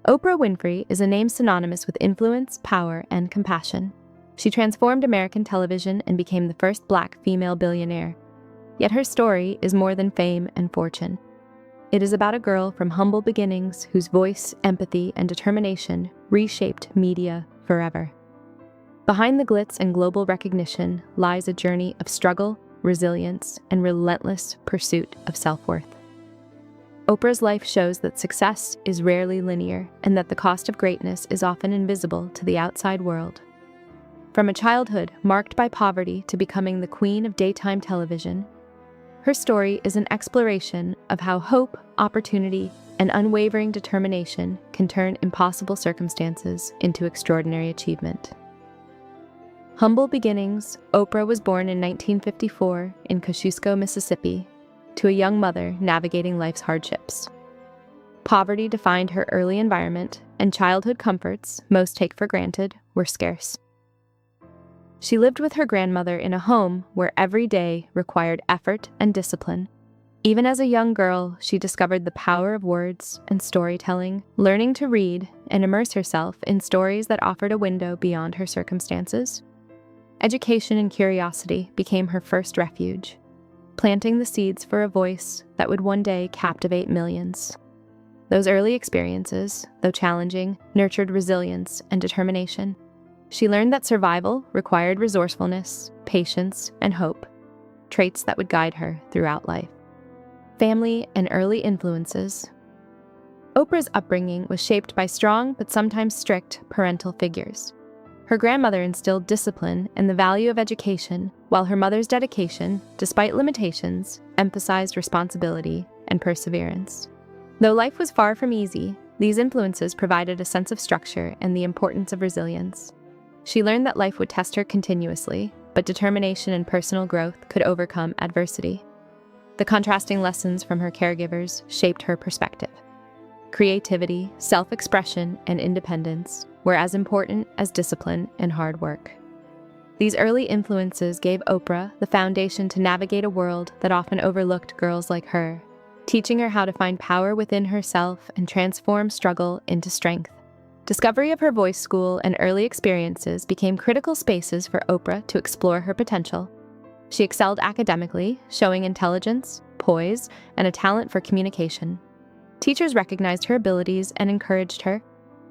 Oprah Winfrey is a name synonymous with influence, power, and compassion. She transformed American television and became the first Black female billionaire. Yet her story is more than fame and fortune. It is about a girl from humble beginnings whose voice, empathy, and determination reshaped media forever. Behind the glitz and global recognition lies a journey of struggle, resilience, and relentless pursuit of self-worth. Oprah's life shows that success is rarely linear and that the cost of greatness is often invisible to the outside world. From a childhood marked by poverty to becoming the queen of daytime television, her story is an exploration of how hope, opportunity, and unwavering determination can turn impossible circumstances into extraordinary achievement. Humble beginnings, Oprah was born in 1954 in Kosciuszko, Mississippi, to a young mother navigating life's hardships. Poverty defined her early environment, and childhood comforts, most take for granted, were scarce. She lived with her grandmother in a home where every day required effort and discipline. Even as a young girl, she discovered the power of words and storytelling, learning to read and immerse herself in stories that offered a window beyond her circumstances. Education and curiosity became her first refuge, planting the seeds for a voice that would one day captivate millions. Those early experiences, though challenging, nurtured resilience and determination. She learned that survival required resourcefulness, patience, and hope, traits that would guide her throughout life. Family and early influences. Oprah's upbringing was shaped by strong but sometimes strict parental figures. Her grandmother instilled discipline and the value of education, while her mother's dedication, despite limitations, emphasized responsibility and perseverance. Though life was far from easy, these influences provided a sense of structure and the importance of resilience. She learned that life would test her continuously, but determination and personal growth could overcome adversity. The contrasting lessons from her caregivers shaped her perspective. Creativity, self-expression, and independence were as important as discipline and hard work. These early influences gave Oprah the foundation to navigate a world that often overlooked girls like her, teaching her how to find power within herself and transform struggle into strength. Discovery of her voice school and early experiences became critical spaces for Oprah to explore her potential. She excelled academically, showing intelligence, poise, and a talent for communication. Teachers recognized her abilities and encouraged her,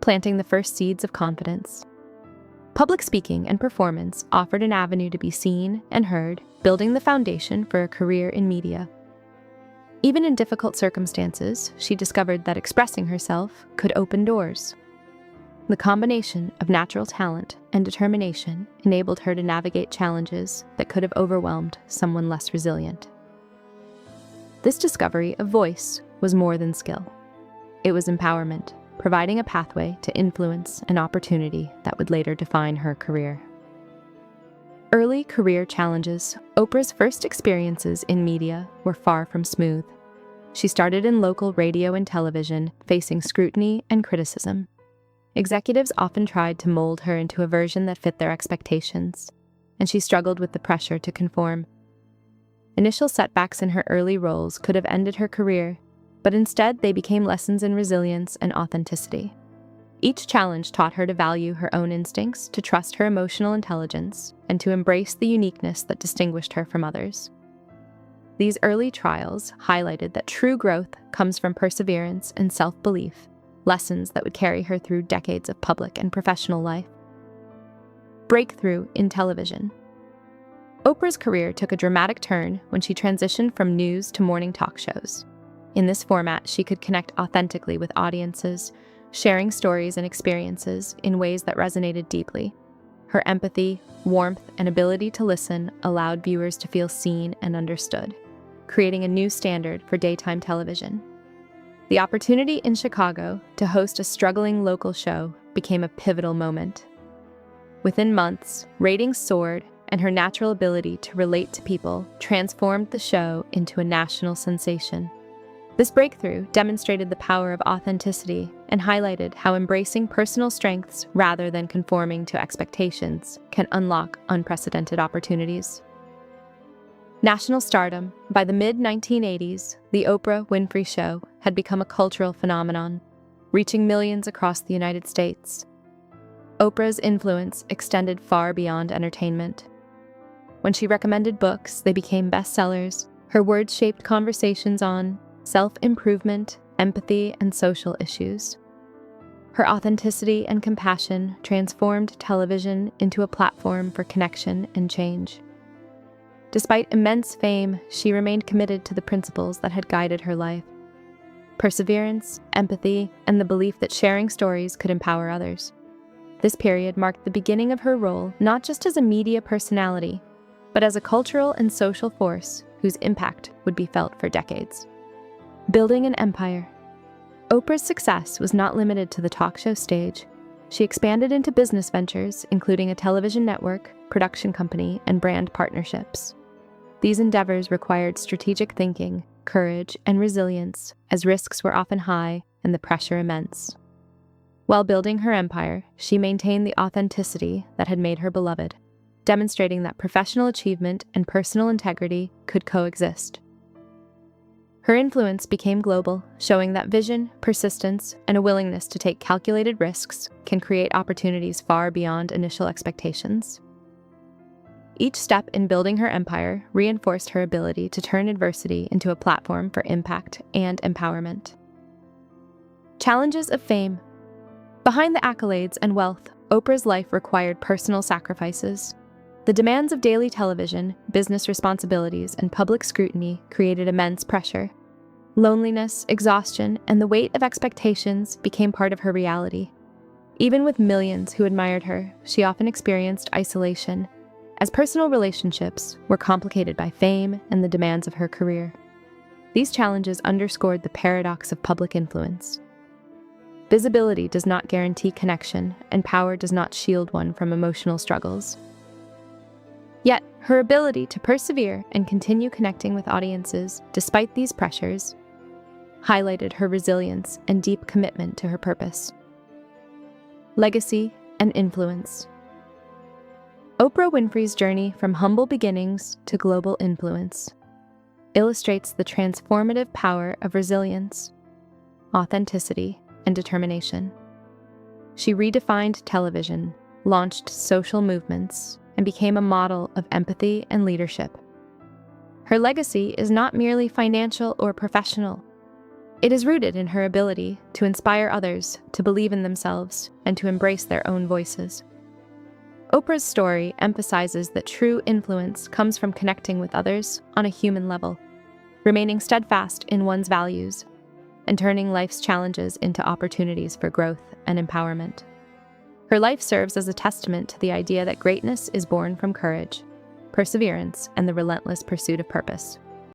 planting the first seeds of confidence. Public speaking and performance offered an avenue to be seen and heard, building the foundation for a career in media. Even in difficult circumstances, she discovered that expressing herself could open doors. The combination of natural talent and determination enabled her to navigate challenges that could have overwhelmed someone less resilient. This discovery of voice was more than skill. It was empowerment, providing a pathway to influence and opportunity that would later define her career. Early career challenges. Oprah's first experiences in media were far from smooth. She started in local radio and television, facing scrutiny and criticism. Executives often tried to mold her into a version that fit their expectations, and she struggled with the pressure to conform. Initial setbacks in her early roles could have ended her career, but instead they became lessons in resilience and authenticity. Each challenge taught her to value her own instincts, to trust her emotional intelligence, and to embrace the uniqueness that distinguished her from others. These early trials highlighted that true growth comes from perseverance and self-belief, lessons that would carry her through decades of public and professional life. Breakthrough in television. Oprah's career took a dramatic turn when she transitioned from news to morning talk shows. In this format, she could connect authentically with audiences, sharing stories and experiences in ways that resonated deeply. Her empathy, warmth, and ability to listen allowed viewers to feel seen and understood, creating a new standard for daytime television. The opportunity in Chicago to host a struggling local show became a pivotal moment. Within months, ratings soared, and her natural ability to relate to people transformed the show into a national sensation. This breakthrough demonstrated the power of authenticity and highlighted how embracing personal strengths rather than conforming to expectations can unlock unprecedented opportunities. National stardom. By the mid-1980s, The Oprah Winfrey Show had become a cultural phenomenon. reaching millions across the United States. Oprah's influence extended far beyond entertainment. When she recommended books, they became bestsellers. Her words shaped conversations on self-improvement, empathy, and social issues. Her authenticity and compassion transformed television into a platform for connection and change. Despite immense fame, she remained committed to the principles that had guided her life: perseverance, empathy, and the belief that sharing stories could empower others. This period marked the beginning of her role not just as a media personality, but as a cultural and social force whose impact would be felt for decades. Building an empire. Oprah's success was not limited to the talk show stage. She expanded into business ventures, including a television network, production company, and brand partnerships. These endeavors required strategic thinking, courage, and resilience, as risks were often high and the pressure immense. While building her empire, she maintained the authenticity that had made her beloved, demonstrating that professional achievement and personal integrity could coexist. Her influence became global, showing that vision, persistence, and a willingness to take calculated risks can create opportunities far beyond initial expectations. Each step in building her empire reinforced her ability to turn adversity into a platform for impact and empowerment. Challenges of fame. Behind the accolades and wealth, Oprah's life required personal sacrifices. The demands of daily television, business responsibilities, and public scrutiny created immense pressure. Loneliness, exhaustion, and the weight of expectations became part of her reality. Even with millions who admired her, she often experienced isolation, as personal relationships were complicated by fame and the demands of her career. These challenges underscored the paradox of public influence. Visibility does not guarantee connection, and power does not shield one from emotional struggles. Yet, her ability to persevere and continue connecting with audiences despite these pressures highlighted her resilience and deep commitment to her purpose. Legacy and influence. Oprah Winfrey's journey from humble beginnings to global influence illustrates the transformative power of resilience, authenticity, and determination. She redefined television, launched social movements, and became a model of empathy and leadership. Her legacy is not merely financial or professional. It is rooted in her ability to inspire others to believe in themselves and to embrace their own voices. Oprah's story emphasizes that true influence comes from connecting with others on a human level, remaining steadfast in one's values, and turning life's challenges into opportunities for growth and empowerment. Her life serves as a testament to the idea that greatness is born from courage, perseverance, and the relentless pursuit of purpose.